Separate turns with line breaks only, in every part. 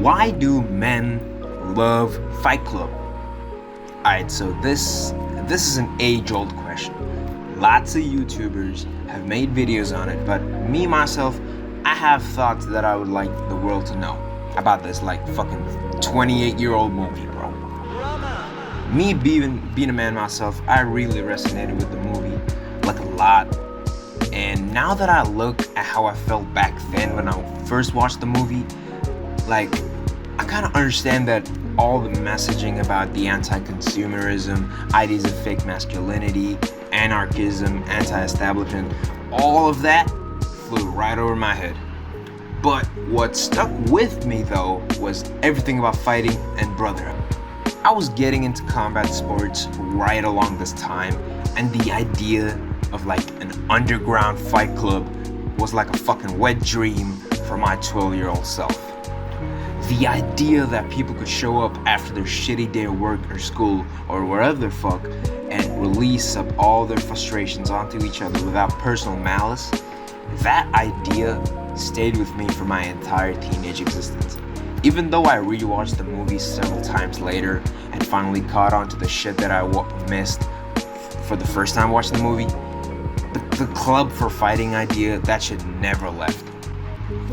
Why do men love Fight Club? Alright, so this is an age-old question. Lots of YouTubers have made videos on it, but me myself, I have thoughts that I would like the world to know about this like fucking 28-year-old movie, bro. Me being a man myself, I really resonated with the movie like a lot. And now that I look at how I felt back then when I first watched the movie, like, I kind of understand that all the messaging about the anti-consumerism, ideas of fake masculinity, anarchism, anti-establishment, all of that flew right over my head. But what stuck with me though was everything about fighting and brotherhood. I was getting into combat sports right along this time, and the idea of like an underground fight club was like a fucking wet dream for my 12-year-old self. The idea that people could show up after their shitty day of work or school or wherever the fuck and release up all their frustrations onto each other without personal malice, that idea stayed with me for my entire teenage existence. Even though I rewatched the movie several times later and finally caught on to the shit that I missed for the first time watching the movie, the club for fighting idea, that shit never left.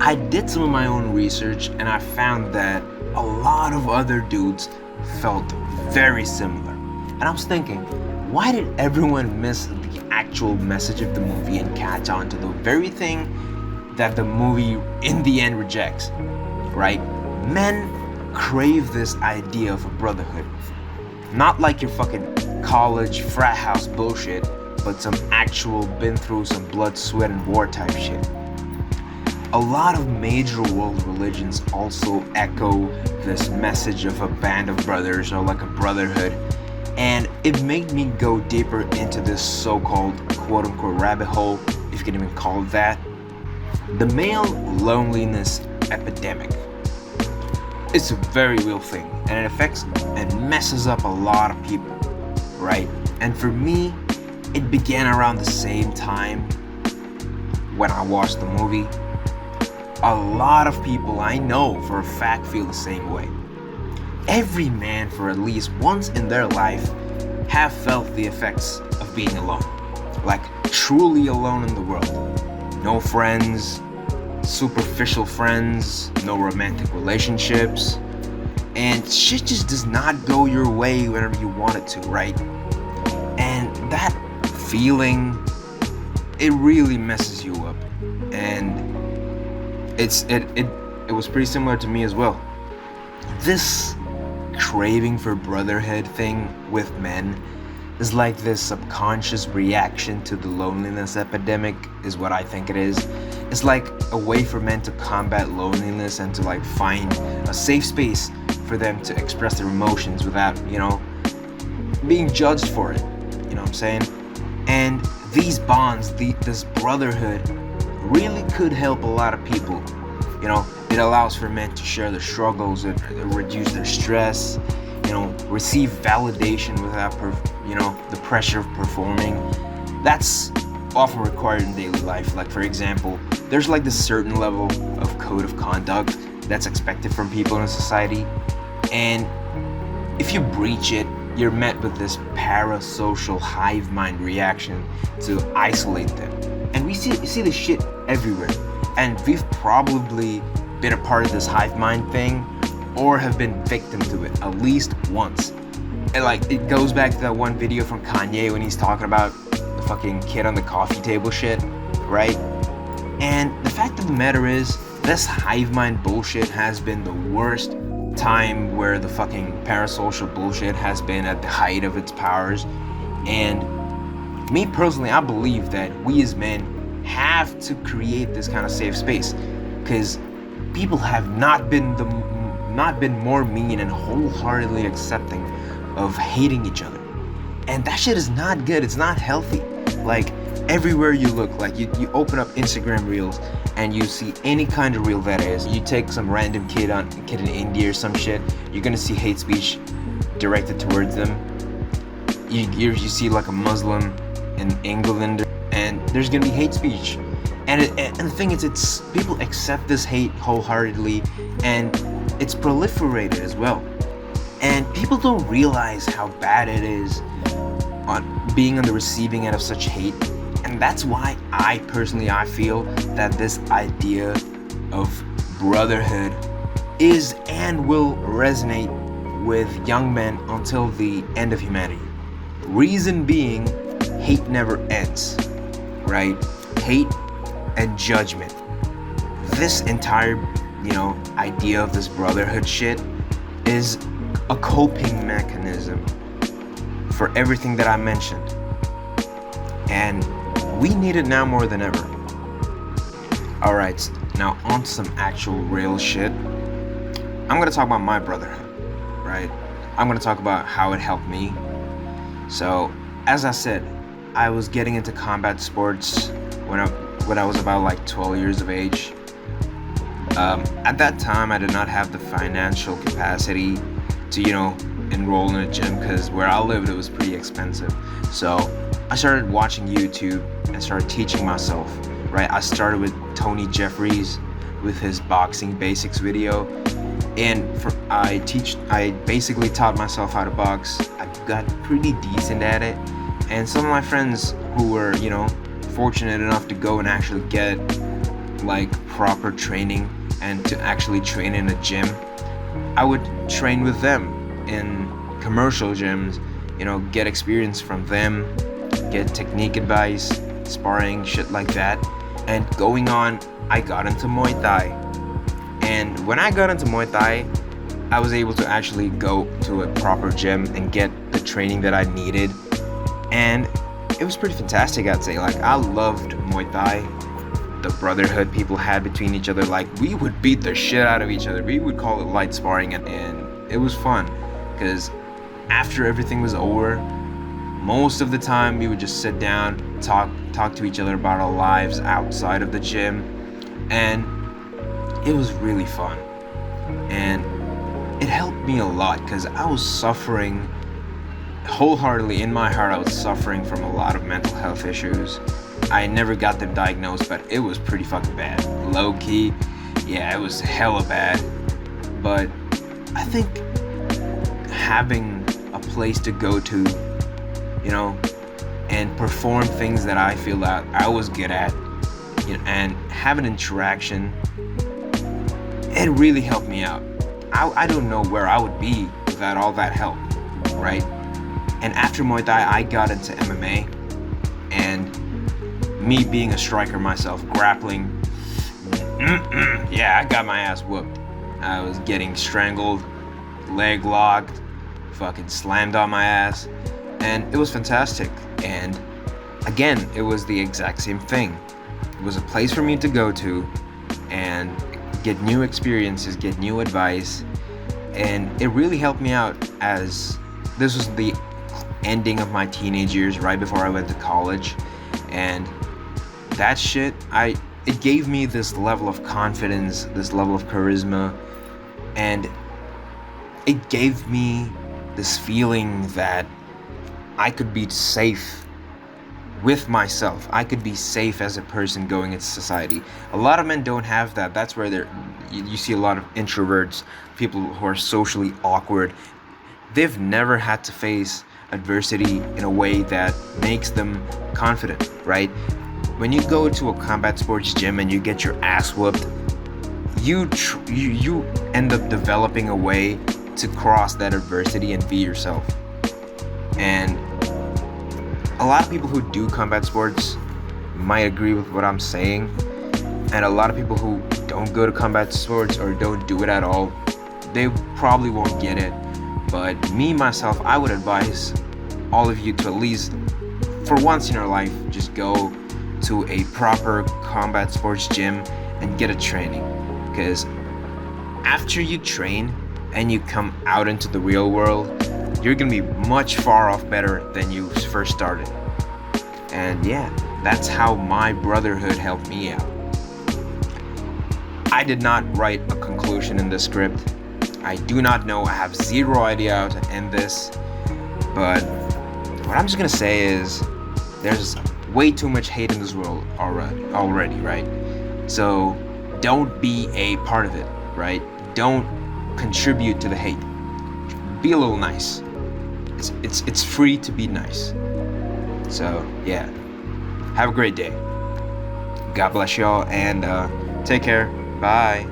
I did some of my own research and I found that a lot of other dudes felt very similar. And I was thinking, why did everyone miss the actual message of the movie and catch on to the very thing that the movie in the end rejects, right? Men crave this idea of a brotherhood. Not like your fucking college frat house bullshit, but some actual been through some blood, sweat, and war type shit. A lot of major world religions also echo this message of a band of brothers or like a brotherhood, and it made me go deeper into this so-called quote-unquote rabbit hole, if you can even call it that. The male loneliness epidemic. It's a very real thing, and it affects and messes up a lot of people, right? And for me, it began around the same time when I watched the movie. A lot of people I know for a fact feel the same way. Every man for at least once in their life have felt the effects of being alone. Like truly alone in the world. No friends, superficial friends, no romantic relationships, and shit just does not go your way whenever you want it to, right? And that feeling, it really messes you up. And it was pretty similar to me as well. This craving for brotherhood thing with men is like this subconscious reaction to the loneliness epidemic, is what I think it is. It's like a way for men to combat loneliness and to like find a safe space for them to express their emotions without, being judged for it. You know what I'm saying? And these bonds, this brotherhood, really could help a lot of people. It allows for men to share their struggles, and reduce their stress, receive validation without the pressure of performing. That's often required in daily life. Like, for example, there's like this certain level of code of conduct that's expected from people in a society, and if you breach it, you're met with this parasocial hive mind reaction to isolate them. And we see this shit everywhere. And we've probably been a part of this hive mind thing or have been victim to it at least once. And like, it goes back to that one video from Kanye when he's talking about the fucking kid on the coffee table shit, right? And the fact of the matter is, this hive mind bullshit has been the worst time where the fucking parasocial bullshit has been at the height of its powers. And me personally, I believe that we as men have to create this kind of safe space, because people have not been more mean and wholeheartedly accepting of hating each other, and that shit is not good. It's not healthy. Like, everywhere you look, like you open up Instagram reels and you see any kind of reel that is, you take some random kid in India or some shit, you're gonna see hate speech directed towards them. You see like a Muslim in England, and there's gonna be hate speech. And the thing is, it's people accept this hate wholeheartedly, and it's proliferated as well. And people don't realize how bad it is on being on the receiving end of such hate. And that's why I feel that this idea of brotherhood is and will resonate with young men until the end of humanity. Reason being, hate never ends, right? Hate and judgment. This entire, idea of this brotherhood shit is a coping mechanism for everything that I mentioned. And we need it now more than ever. Alright, now on to some actual real shit. I'm gonna talk about my brotherhood, right? I'm gonna talk about how it helped me. So, as I said, I was getting into combat sports when I was about like 12 years of age. At that time, I did not have the financial capacity to, enroll in a gym because where I lived, it was pretty expensive. So I started watching YouTube and started teaching myself, right? I started with Tony Jeffries with his boxing basics video. And I basically taught myself how to box. I got pretty decent at it. And some of my friends who were, fortunate enough to go and actually get like proper training and to actually train in a gym, I would train with them in commercial gyms, get experience from them, get technique advice, sparring, shit like that. And going on, I got into Muay Thai. And when I got into Muay Thai, I was able to actually go to a proper gym and get the training that I needed. And it was pretty fantastic, I'd say. Like, I loved Muay Thai. The brotherhood people had between each other. Like, we would beat the shit out of each other. We would call it light sparring, and it was fun. Because after everything was over, most of the time we would just sit down, talk to each other about our lives outside of the gym. And it was really fun. And it helped me a lot because I was suffering wholeheartedly. In my heart, I was suffering from a lot of mental health issues. I never got them diagnosed, but it was pretty fucking bad. Low key, yeah, it was hella bad. But I think having a place to go to, and perform things that I feel that I was good at, and have an interaction, it really helped me out. I don't know where I would be without all that help, right? And after Muay Thai, I got into MMA, and me being a striker myself, grappling, yeah, I got my ass whooped. I was getting strangled, leg locked, fucking slammed on my ass, and it was fantastic. And again, it was the exact same thing. It was a place for me to go to and get new experiences, get new advice, and it really helped me out as this was the ending of my teenage years, right before I went to college. And that shit, it gave me this level of confidence, this level of charisma, and it gave me this feeling that I could be safe with myself. I could be safe as a person going into society. A lot of men don't have that. That's where you see a lot of introverts, people who are socially awkward. They've never had to face adversity in a way that makes them confident, right? When you go to a combat sports gym and you get your ass whooped, you end up developing a way to cross that adversity and be yourself. And a lot of people who do combat sports might agree with what I'm saying, and a lot of people who don't go to combat sports or don't do it at all, they probably won't get it. But me, myself, I would advise all of you to at least, for once in your life, just go to a proper combat sports gym and get a training. Because after you train and you come out into the real world, you're gonna be much far off better than you first started. And yeah, that's how my brotherhood helped me out. I did not write a conclusion in the script. I do not know. I have zero idea how to end this. But what I'm just gonna say is there's way too much hate in this world already, right? So don't be a part of it, right? Don't contribute to the hate. Be a little nice. It's free to be nice. So yeah, have a great day. God bless y'all, and take care. Bye.